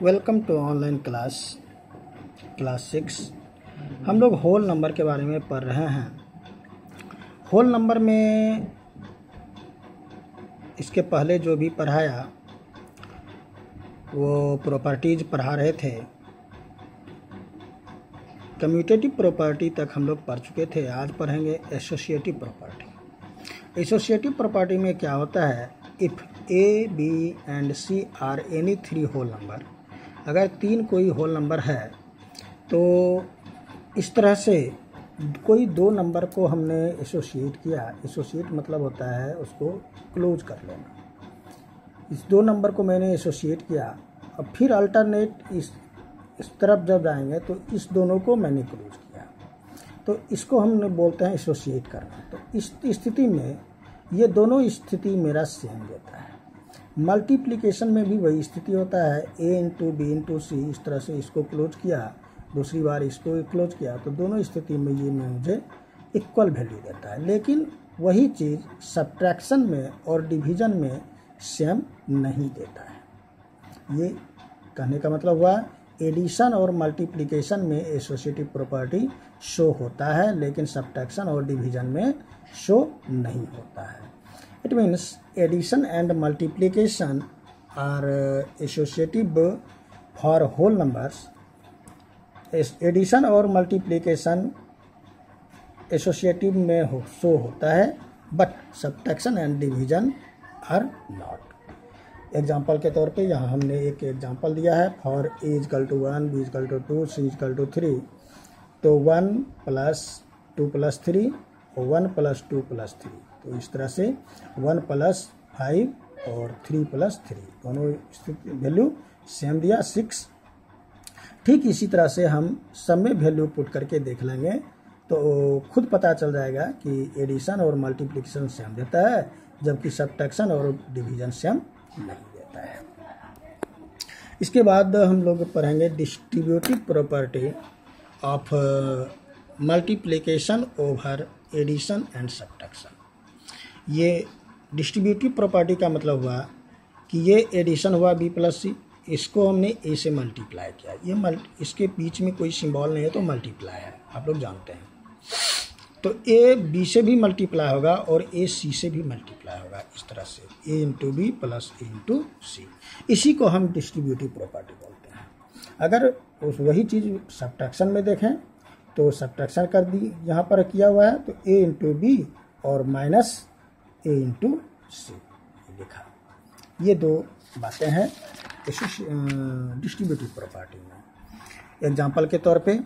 Welcome to online class 6। हम लोग whole number के बारे में पढ़ रहे हैं। होल नंबर में इसके पहले जो भी पढ़ाया वो प्रॉपर्टीज पढ़ा रहे थे। कम्यूटेटिव प्रॉपर्टी तक हम लोग पढ़ चुके थे। आज पढ़ेंगे एसोसिएटिव प्रॉपर्टी। एसोसिएटिव प्रॉपर्टी में क्या होता है, if a b and c are any three whole number, अगर तीन कोई होल नंबर है तो इस तरह से कोई दो नंबर को हमने एसोसिएट किया। एसोसिएट मतलब होता है उसको क्लोज कर लेना। इस दो नंबर को मैंने एसोसिएट किया, अब फिर अल्टरनेट इस तरफ जब जाएंगे तो इस दोनों को मैंने क्लोज किया, तो इसको हमने बोलते हैं एसोसिएट करना। तो इस स्थिति में ये दोनों स्थिति मेरा सेम देता है। मल्टीप्लिकेशन में भी वही स्थिति होता है, ए इंटू बी इंटू सी, इस तरह से इसको क्लोज किया, दूसरी बार इसको क्लोज किया, तो दोनों स्थिति में ये मुझे इक्वल वैल्यू देता है। लेकिन वही चीज़ सब्ट्रैक्शन में और डिवीजन में सेम नहीं देता है। ये कहने का मतलब हुआ एडिशन और मल्टीप्लिकेशन में एसोसिएटिव प्रॉपर्टी शो होता है, लेकिन सब्ट्रैक्शन और डिवीजन में शो नहीं होता है। It means addition and multiplication are associative for whole numbers. Addition और multiplication associative में शो होता है, but subtraction and division are not. Example के तौर पे यहाँ हमने एक एग्जाम्पल दिया है, for a equal to 1, b equal to 2, c equal to 3, तो 1 + 2 + 3 और 1 + 2 + 3, तो इस तरह से 1 + 5 और 3 + 3 दोनों वैल्यू सेम दिया 6। ठीक इसी तरह से हम सब में वैल्यू पुट करके देख लेंगे तो खुद पता चल जाएगा कि एडिशन और मल्टीप्लिकेशन सेम देता है, जबकि सब्ट्रैक्शन और डिवीजन सेम नहीं देता है। इसके बाद हम लोग पढ़ेंगे distributive property of multiplication over addition and subtraction. ये डिस्ट्रीब्यूटिव प्रॉपर्टी का मतलब हुआ कि ये एडिशन हुआ b + c, इसको हमने a से मल्टीप्लाई किया। ये इसके बीच में कोई सिंबल नहीं है तो मल्टीप्लाई है, आप लोग जानते हैं। तो a b से भी मल्टीप्लाई होगा और a c से भी मल्टीप्लाई होगा, इस तरह से a × b + a × c। इसी को हम डिस्ट्रीब्यूटिव प्रॉपर्टी बोलते हैं। अगर उस वही चीज़ सब्ट्रैक्शन में देखें तो सब्ट्रैक्शन कर दी यहाँ पर किया हुआ है, तो a × b और -a × c लिखा। ये दो बातें हैं डिस्ट्रीब्यूटिव प्रॉपर्टी में। एग्जाम्पल के तौर पे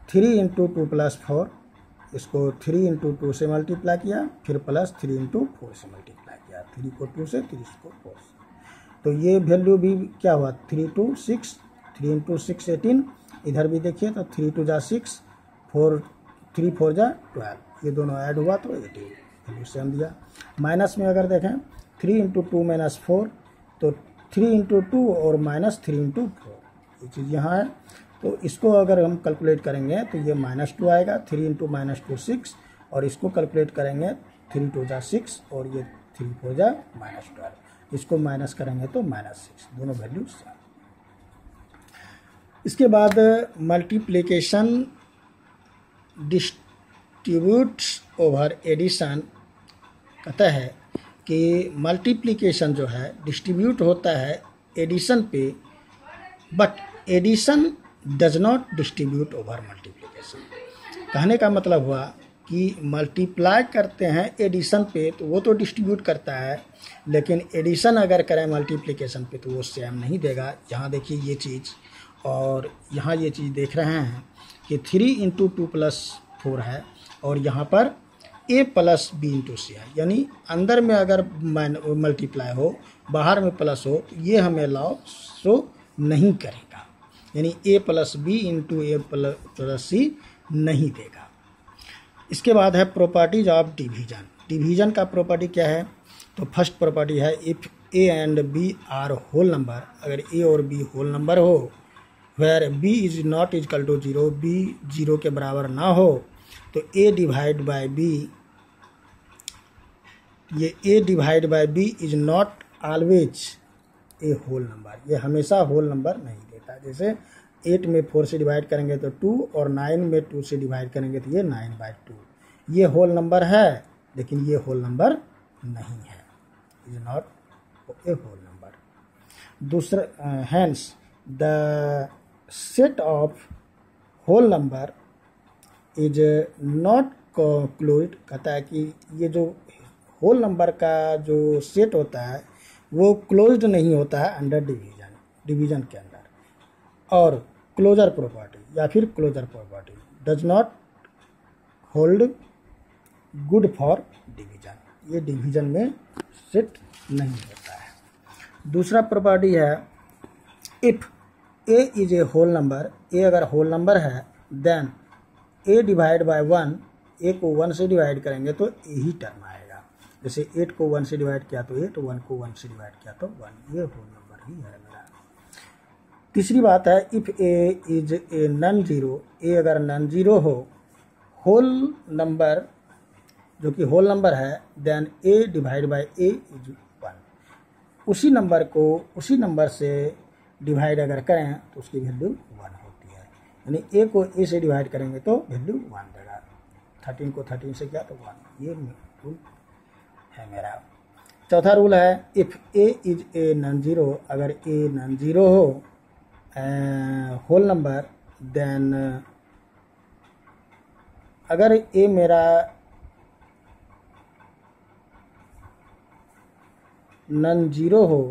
3 × 2 + 4, इसको 3 × 2 से मल्टीप्लाई किया, फिर प्लस 3 × 4 से मल्टीप्लाई किया, 3 को 2 से, 3 को 4 से, तो ये वैल्यू भी क्या हुआ 3 × 2 = 6, 3 × 6 = 18। इधर भी देखिए तो 3 × 2 = 6, 3 × 4 = 12, ये दोनों ऐड हुआ तो 18 वैल्यू सेम दिया। माइनस में अगर देखें 3 × 2 - 4, तो 3 × 2 और -3 × 4, ये चीज़ यहाँ है। तो इसको अगर हम कैलकुलेट करेंगे तो ये -2 आएगा, 3 × -2 = 6, और इसको कैलकुलेट करेंगे 3 × 2 = 6 और ये 3 × 4 = -12, इसको माइनस करेंगे तो -6, दोनों वैल्यू सेम। इसके बाद मल्टीप्लिकेशन डिस्ट्रीब्यूट्स ओवर एडिशन कहता है कि मल्टीप्लिकेशन जो है डिस्ट्रीब्यूट होता है एडिशन पे, but addition does not distribute over multiplication. कहने का मतलब हुआ कि मल्टीप्लाई करते हैं एडिशन पे तो वो तो डिस्ट्रीब्यूट करता है, लेकिन एडिशन अगर करें मल्टीप्लिकेशन पे तो वो सेम नहीं देगा। यहाँ देखिए ये चीज़, और यहाँ ये चीज़ देख रहे हैं कि 3 × 2 + 4 है, और यहाँ पर a + b × c है, यानी अंदर में अगर मल्टीप्लाई हो, बाहर में प्लस हो, तो ये हमें लॉ शो नहीं करेगा, यानी a + b × a + c नहीं देगा। इसके बाद है प्रॉपर्टीज ऑफ डिवीजन। डिवीजन का प्रॉपर्टी क्या है, तो फर्स्ट प्रॉपर्टी है if a and b are whole number, अगर a और b होल नंबर हो, वेयर b = not = 0, b 0 के बराबर ना हो, तो a / b, ये a / b is not always a whole number, ये हमेशा होल नंबर नहीं देता। जैसे 8 में 4 से डिवाइड करेंगे तो 2, और 9 में 2 से डिवाइड करेंगे तो ये 9/2। ये होल नंबर है, लेकिन ये होल नंबर नहीं है, is not a whole number. दूसरा, hence the set of whole number is not closed, कहता है कि ये जो होल नंबर का जो सेट होता है वो क्लोज्ड नहीं होता है अंडर डिवीजन के अंदर। और क्लोजर प्रॉपर्टी या फिर closure property does not hold good for division, ये डिवीजन में सेट नहीं होता है। दूसरा प्रॉपर्टी है if a is a whole number, a अगर होल नंबर है then a divide by 1, a को 1 से डिवाइड करेंगे तो ए ही टर्म आएगा। जैसे 8 को 1 से डिवाइड किया तो 8, 1 को 1 से डिवाइड किया तो 1, ये होल नंबर ही है मेरा। तीसरी बात है if a is a non zero, a अगर नॉन जीरो हो, होल नंबर जो कि होल नंबर है, then a divide by a is 1। उसी नंबर को उसी नंबर से डिवाइड अगर करें तो उसकी वैल्यू 1 होती है, यानी ए को ए से डिवाइड करेंगे तो वैल्यू 1 देगा। 13 को 13 से किया तो 1, ये रूल है मेरा। चौथा रूल है if a is a non zero, अगर ए नॉन जीरो हो होल नंबर, देन अगर ए मेरा नॉन जीरो हो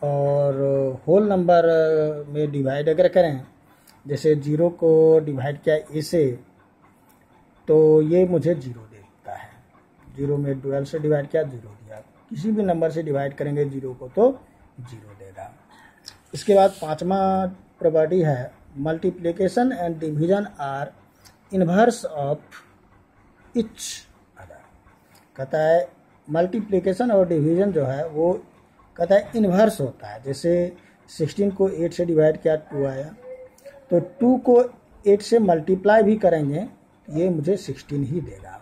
और होल नंबर में डिवाइड अगर करें, जैसे 0 को डिवाइड किया ए से तो ये मुझे 0 देता है। 0 में 12 से डिवाइड किया 0 दिया, किसी भी नंबर से डिवाइड करेंगे 0 को तो 0 देगा। इसके बाद पांचवा प्रॉपर्टी है multiplication and division are inverse of each other, कहता है मल्टीप्लिकेशन और डिवीजन जो है वो कहता है इन्वर्स होता है। जैसे 16 को 8 से डिवाइड किया 2 आया, तो 2 को 8 से मल्टीप्लाई भी करेंगे ये मुझे 16 ही देगा।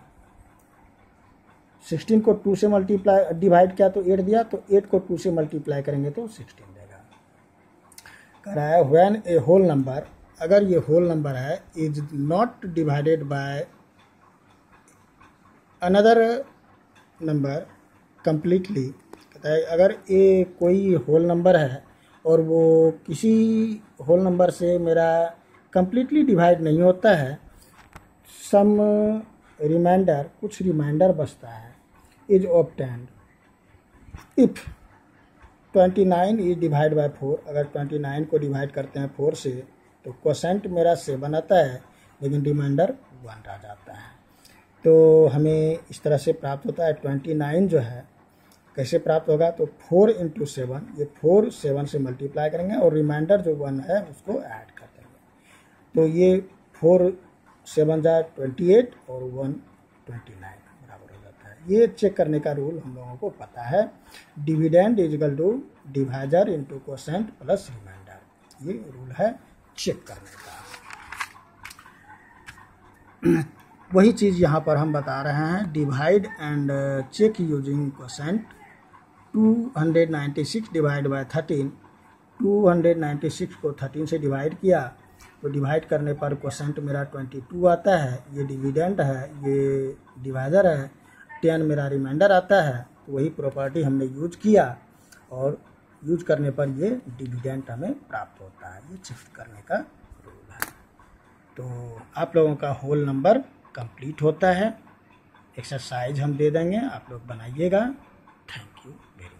16 को 2 से मल्टीप्लाई डिवाइड किया तो 8 दिया, तो 8 को 2 से मल्टीप्लाई करेंगे तो 16 देगा। कह रहा है व्हेन ए होल नंबर, अगर ये होल नंबर है is not divided by another number completely, कहता है अगर ए कोई होल नंबर है और वो किसी होल नंबर से मेरा कंप्लीटली डिवाइड नहीं होता है, सम रिमाइंडर, कुछ रिमाइंडर बचता है, is obtained if 29 is divide by 4, अगर 29 को डिवाइड करते हैं 4 से तो क्वोशेंट मेरा 7 आता है, लेकिन रिमाइंडर 1 रह जाता है। तो हमें इस तरह से प्राप्त होता है 29 जो है कैसे प्राप्त होगा, तो 4 × 7, ये 4 7 से मल्टीप्लाई करेंगे और रिमाइंडर जो 1 है उसको ऐड कर देंगे, तो ये 4 7 जा 28 और 1 29 बराबर हो जाता है। ये चेक करने का रूल हम लोगों को पता है, dividend is equal to divisor into quotient plus remainder, ये रूल है चेक करने का। वही चीज़ यहाँ पर हम बता रहे हैं, divide and check using quotient. 296 divide by 13, 296 को 13 से डिवाइड किया तो डिवाइड करने पर क्वोशेंट मेरा 22 आता है, ये डिविडेंड है, ये डिवाइजर है, 10 मेरा रिमाइंडर आता है। तो वही प्रॉपर्टी हमने यूज किया और यूज करने पर ये डिविडेंड हमें प्राप्त होता है, ये चेक करने का रूल है। तो आप लोगों का होल नंबर कंप्लीट होता है। एक्सरसाइज हम दे देंगे, आप लोग बनाइएगा। Thank you very much.